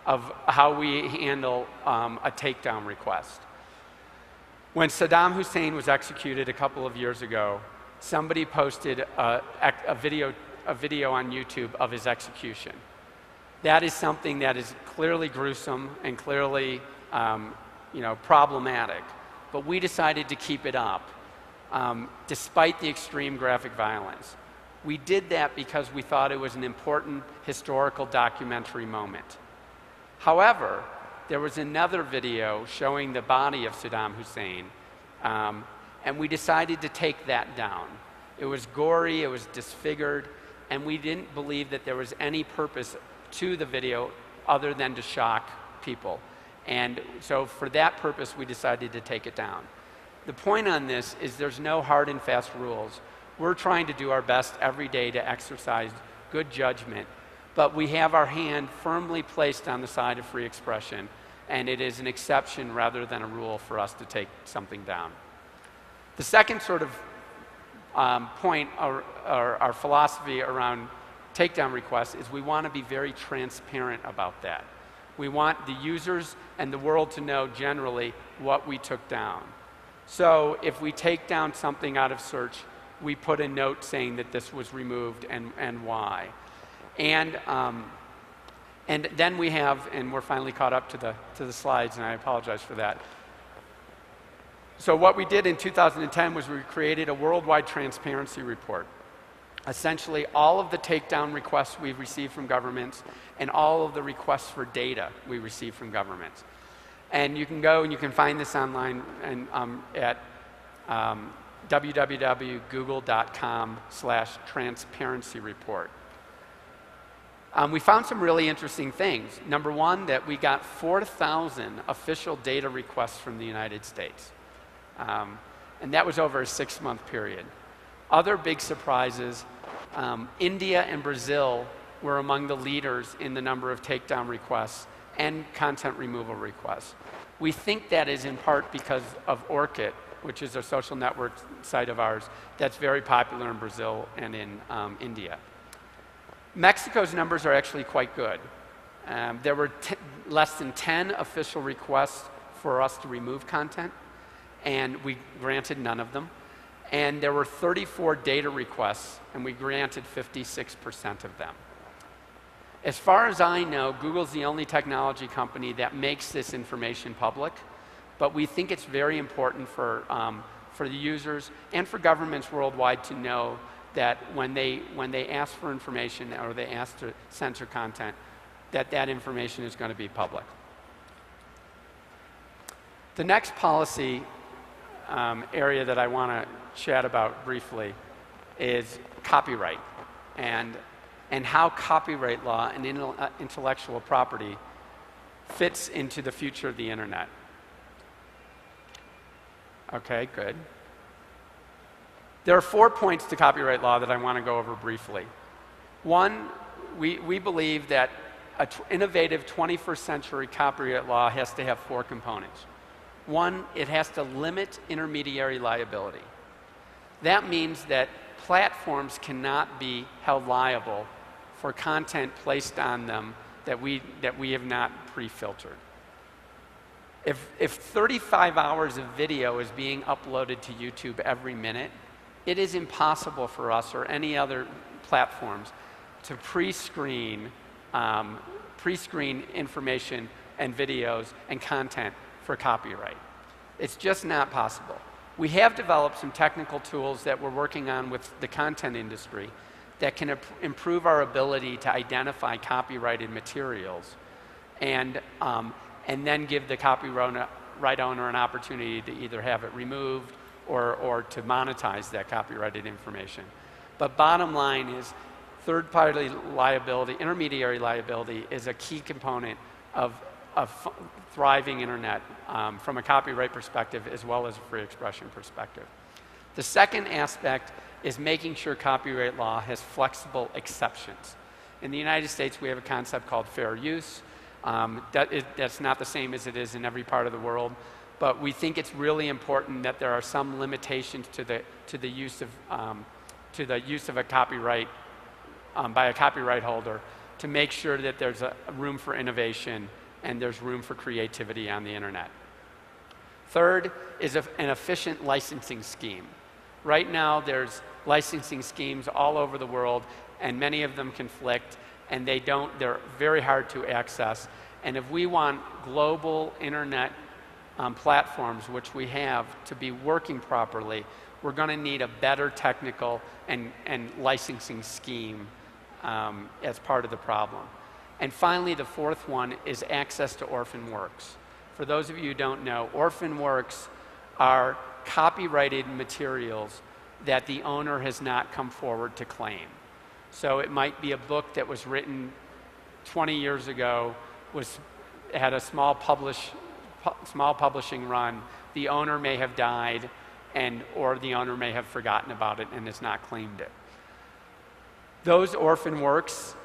how we handle a takedown request. When Saddam Hussein was executed a couple of years ago, somebody posted a video on YouTube of his execution. That is something that is clearly gruesome and clearly problematic. But we decided to keep it up, despite the extreme graphic violence. We did that because we thought it was an important historical documentary moment. However, there was another video showing the body of Saddam Hussein, and we decided to take that down. It was gory, it was disfigured, and we didn't believe that there was any purpose to the video other than to shock people. And so for that purpose, we decided to take it down. The point on this is there's no hard and fast rules. We're trying to do our best every day to exercise good judgment, but we have our hand firmly placed on the side of free expression, and it is an exception rather than a rule for us to take something down. The second sort of point, or our philosophy around takedown requests, is we want to be very transparent about that. We want the users and the world to know generally what we took down. So if we take down something out of search, we put a note saying that this was removed and why. And then we have, and we're finally caught up to the slides, and I apologize for that. So what we did in 2010 was we created a worldwide transparency report. Essentially, all of the takedown requests we've received from governments and all of the requests for data we receive from governments. And you can go and you can find this online and, at www.google.com/transparency report. We found some really interesting things. Number one, that we got 4,000 official data requests from the United States. And that was over a 6-month period. Other big surprises, India and Brazil were among the leaders in the number of takedown requests and content removal requests. We think that is in part because of Orchid, which is a social network site of ours that's very popular in Brazil and in India. Mexico's numbers are actually quite good. There were less than 10 official requests for us to remove content, and we granted none of them. And there were 34 data requests, and we granted 56% of them. As far as I know, Google's the only technology company that makes this information public, but we think it's very important for the users and for governments worldwide to know that when they ask for information or they ask to censor content, that information is going to be public. The next policy area that I want to chat about briefly is copyright and how copyright law and intellectual property fits into the future of the internet. Okay, good. There are 4 points to copyright law that I want to go over briefly. One, we believe that an innovative 21st century copyright law has to have 4 components. One, it has to limit intermediary liability. That means that platforms cannot be held liable for content placed on them that we have not pre-filtered. If 35 hours of video is being uploaded to YouTube every minute, it is impossible for us or any other platforms to pre-screen information and videos and content for copyright. It's just not possible. We have developed some technical tools that we're working on with the content industry that can improve our ability to identify copyrighted materials and and then give the copyright owner an opportunity to either have it removed or to monetize that copyrighted information. But bottom line is third-party liability, intermediary liability, is a key component of thriving internet from a copyright perspective as well as a free expression perspective. The second aspect is making sure copyright law has flexible exceptions. In the United States, we have a concept called fair use. That's not the same as it is in every part of the world, but we think it's really important that there are some limitations to the use of a copyright by a copyright holder to make sure that there's a room for innovation and there's room for creativity on the internet. Third is an efficient licensing scheme. Right now, there's licensing schemes all over the world, and many of them conflict, and they're very hard to access. And if we want global internet platforms, which we have, to be working properly, we're going to need a better technical and licensing scheme as part of the problem. And finally, the fourth one is access to orphan works. For those of you who don't know, orphan works are copyrighted materials that the owner has not come forward to claim. So it might be a book that was written 20 years ago, had a small publishing run. The owner may have died, or the owner may have forgotten about it and has not claimed it. Those orphan works,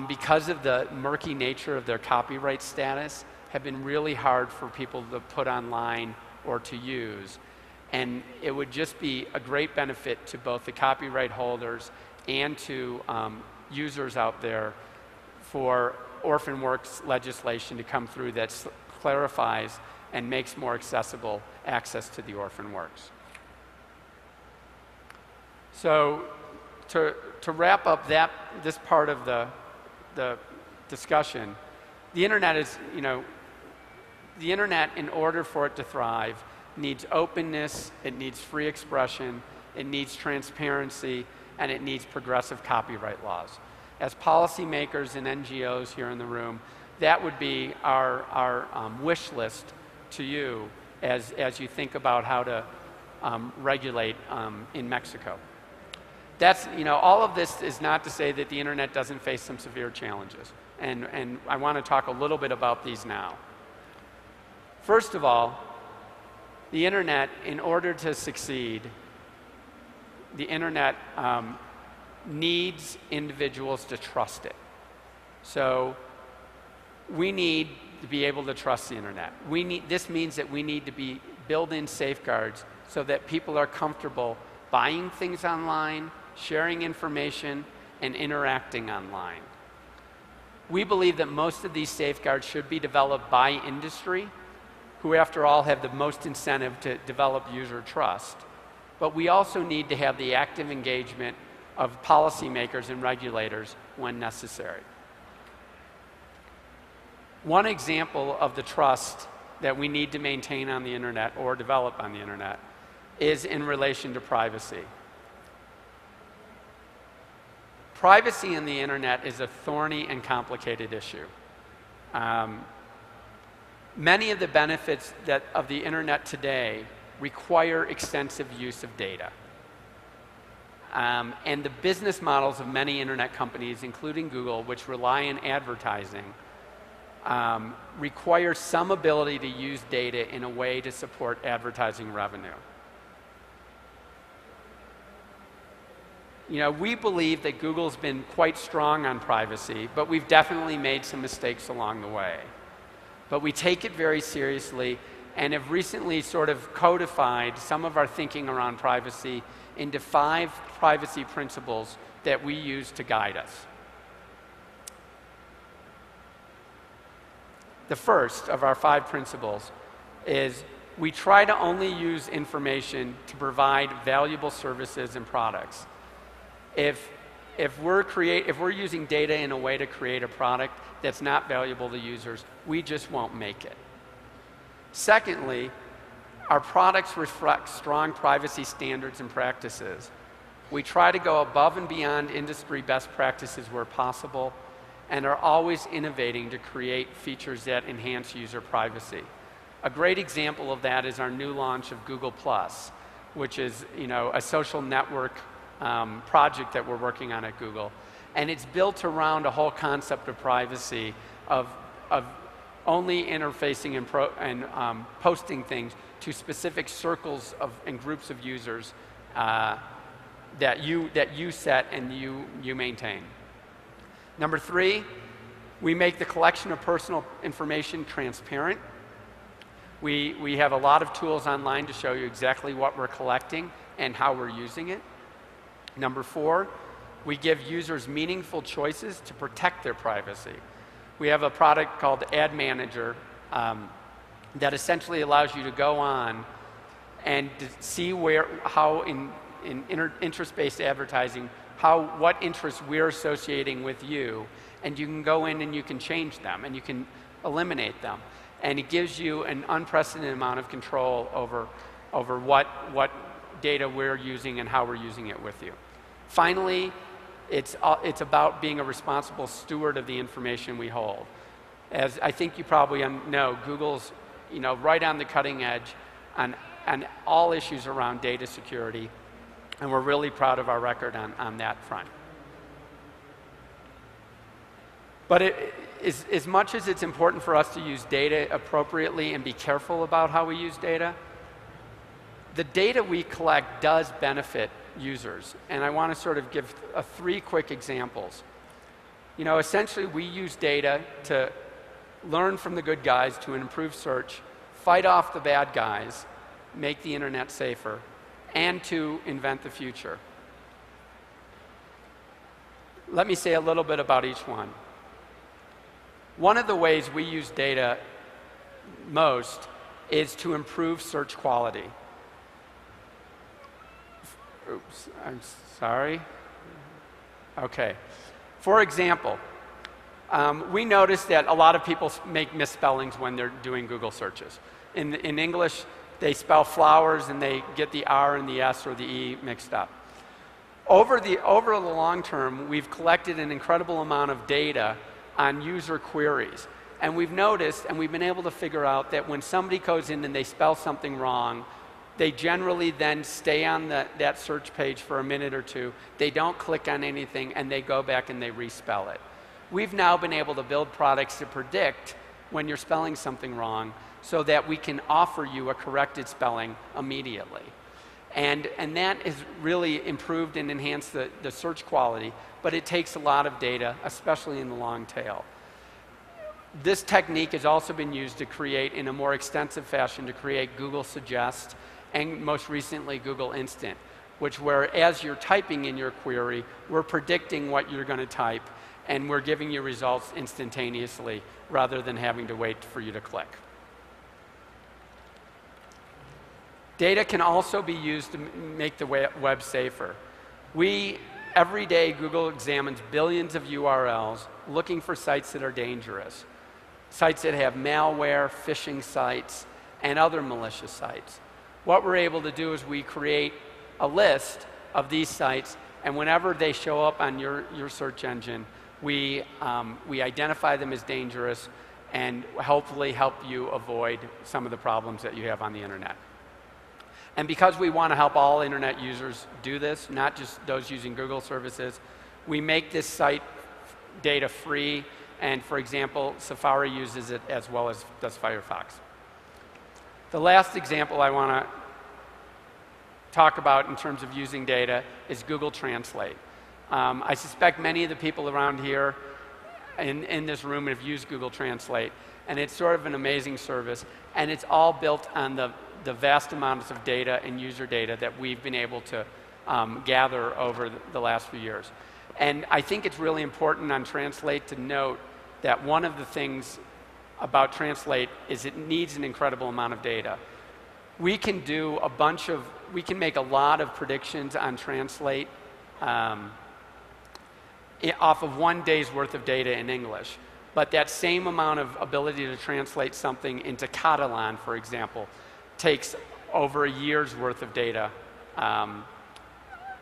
because of the murky nature of their copyright status, have been really hard for people to put online or to use. And it would just be a great benefit to both the copyright holders and to users out there for orphan works legislation to come through that clarifies and makes more accessible access to the orphan works. So to wrap up this part of the discussion, the internet is, the internet, in order for it to thrive, needs openness, it needs free expression, it needs transparency, and it needs progressive copyright laws. As policymakers and NGOs here in the room, that would be our wish list to you as you think about how to regulate in Mexico. That's, all of this is not to say that the internet doesn't face some severe challenges. And I want to talk a little bit about these now. First of all, the internet, in order to succeed, the internet needs individuals to trust it. So we need to be able to trust the internet. This means that we need to build in safeguards so that people are comfortable buying things online, sharing information, and interacting online. We believe that most of these safeguards should be developed by industry, who after all have the most incentive to develop user trust. But we also need to have the active engagement of policymakers and regulators when necessary. One example of the trust that we need to maintain on the internet or develop on the internet is in relation to privacy. Privacy in the internet is a thorny and complicated issue. Many of the benefits of the internet today require extensive use of data. And the business models of many internet companies, including Google, which rely on advertising, require some ability to use data in a way to support advertising revenue. We believe that Google's been quite strong on privacy, but we've definitely made some mistakes along the way. But we take it very seriously and have recently sort of codified some of our thinking around privacy into 5 privacy principles that we use to guide us. The first of our 5 principles is we try to only use information to provide valuable services and products. If we're using data in a way to create a product that's not valuable to users, we just won't make it. Secondly, our products reflect strong privacy standards and practices. We try to go above and beyond industry best practices where possible, and are always innovating to create features that enhance user privacy. A great example of that is our new launch of Google+, which is a social network project that we're working on at Google. And it's built around a whole concept of privacy, of only interfacing and posting things to specific circles and groups of users that you set and you maintain. Number 3, we make the collection of personal information transparent. We have a lot of tools online to show you exactly what we're collecting and how we're using it. Number 4, we give users meaningful choices to protect their privacy. We have a product called Ad Manager that essentially allows you to go on and to see how in interest-based advertising, what interests we're associating with you, and you can go in and you can change them and you can eliminate them. And it gives you an unprecedented amount of control over what data we're using and how we're using it with you. Finally, it's about being a responsible steward of the information we hold. As I think you probably know, Google's right on the cutting edge on all issues around data security, and we're really proud of our record on that front. But as much as it's important for us to use data appropriately and be careful about how we use data, the data we collect does benefit users. And I want to sort of give 3 quick examples. Essentially we use data to learn from the good guys to improve search, fight off the bad guys, make the internet safer, and to invent the future. Let me say a little bit about each one. One of the ways we use data most is to improve search quality. Oops, I'm sorry. Okay. For example, we noticed that a lot of people make misspellings when they're doing Google searches. In English, they spell flowers and they get the R and the S or the E mixed up. Over the long term, we've collected an incredible amount of data on user queries. And we've noticed, and we've been able to figure out that when somebody goes in and they spell something wrong, they generally then stay on that search page for a minute or 2. They don't click on anything, and they go back and they respell it. We've now been able to build products to predict when you're spelling something wrong so that we can offer you a corrected spelling immediately. And that has really improved and enhanced the search quality, but it takes a lot of data, especially in the long tail. This technique has also been used to create, in a more extensive fashion, to create Google Suggest and most recently Google Instant, where as you're typing in your query, we're predicting what you're going to type, and we're giving you results instantaneously rather than having to wait for you to click. Data can also be used to make the web safer. Every day, Google examines billions of URLs looking for sites that are dangerous, sites that have malware, phishing sites, and other malicious sites. What we're able to do is we create a list of these sites, and whenever they show up on your search engine, we identify them as dangerous and hopefully help you avoid some of the problems that you have on the internet. And because we want to help all internet users do this, not just those using Google services, we make this site data free, and for example, Safari uses it as well as does Firefox. The last example I want to talk about in terms of using data is Google Translate. I suspect many of the people around here in this room have used Google Translate, and it's sort of an amazing service, and it's all built on the vast amounts of data and user data that we've been able to gather over the last few years. And I think it's really important on Translate to note that one of the things about Translate is it needs an incredible amount of data. We can make a lot of predictions on Translate off of 1 day's worth of data in English. But that same amount of ability to translate something into Catalan, for example, takes over a year's worth of data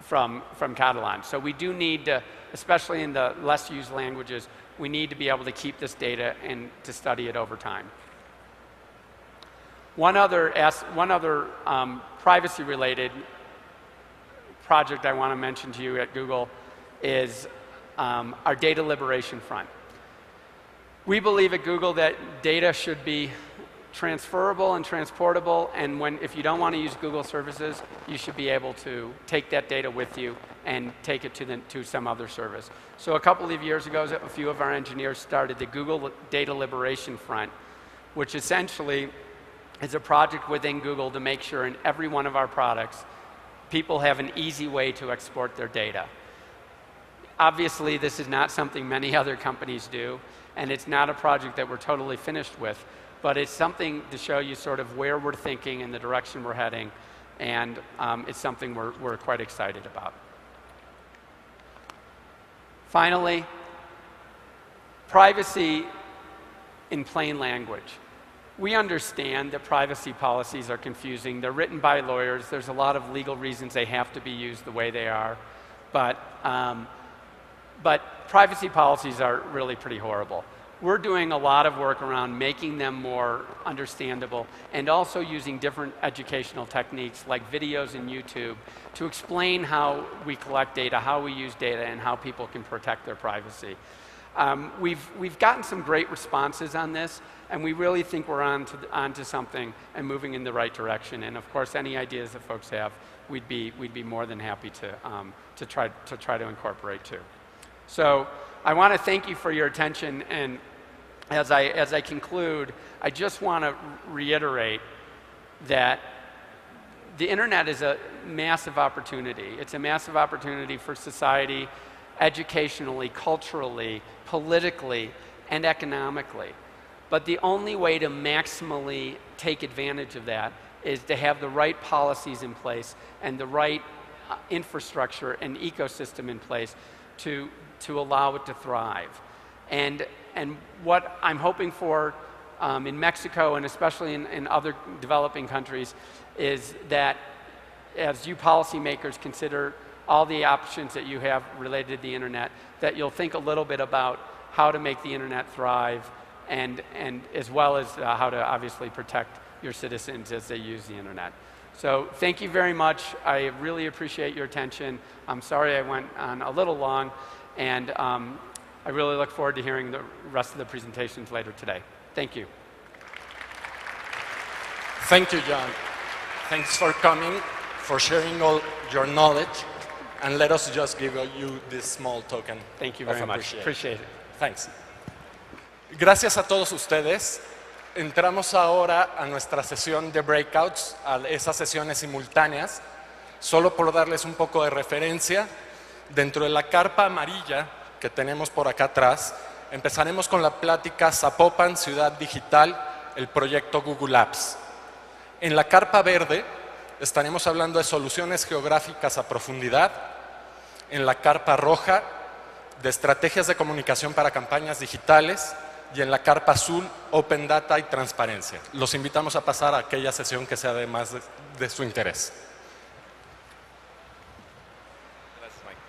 from Catalan. So we do need to, especially in the less used languages, we need to be able to keep this data and to study it over time. One other privacy-related project I want to mention to you at Google is our data liberation front. We believe at Google that data should be transferable and transportable, and if you don't want to use Google services, you should be able to take that data with you and take it to some other service. So a couple of years ago, a few of our engineers started the Google Data Liberation Front, which essentially is a project within Google to make sure in every one of our products, people have an easy way to export their data. Obviously, this is not something many other companies do, and it's not a project that we're totally finished with, but it's something to show you sort of where we're thinking and the direction we're heading, and it's something we're quite excited about. Finally, privacy in plain language. We understand that privacy policies are confusing. They're written by lawyers. There's a lot of legal reasons they have to be used the way they are, but privacy policies are really pretty horrible. We're doing a lot of work around making them more understandable and also using different educational techniques like videos and YouTube to explain how we collect data, how we use data, and how people can protect their privacy. We've gotten some great responses on this, and we really think we're onto something and moving in the right direction. And of course, any ideas that folks have, we'd be more than happy to try to incorporate too. So I want to thank you for your attention, and as I conclude, I just want to reiterate that the internet is a massive opportunity. It's a massive opportunity for society, educationally, culturally, politically, and economically. But the only way to maximally take advantage of that is to have the right policies in place and the right infrastructure and ecosystem in place to allow it to thrive. And what I'm hoping for in Mexico and especially in other developing countries is that as you policymakers consider all the options that you have related to the internet, that you'll think a little bit about how to make the internet thrive and as well as how to obviously protect your citizens as they use the internet. So thank you very much. I really appreciate your attention. I'm sorry I went on a little long, and I really look forward to hearing the rest of the presentations later today. Thank you. Thank you, John. Thanks for coming, for sharing all your knowledge, and let us just give you this small token. Thank you very much. Appreciate it. Thanks. Gracias a todos ustedes. Entramos ahora a nuestra sesión de breakouts, a esas sesiones simultáneas. Solo por darles un poco de referencia, dentro de la carpa amarilla que tenemos por acá atrás, empezaremos con la plática Zapopan, Ciudad Digital, el proyecto Google Apps. En la carpa verde estaremos hablando de soluciones geográficas a profundidad. En la carpa roja, de estrategias de comunicación para campañas digitales. Y en la carpa azul, Open Data y transparencia. Los invitamos a pasar a aquella sesión que sea de más de su interés. Gracias, Mike.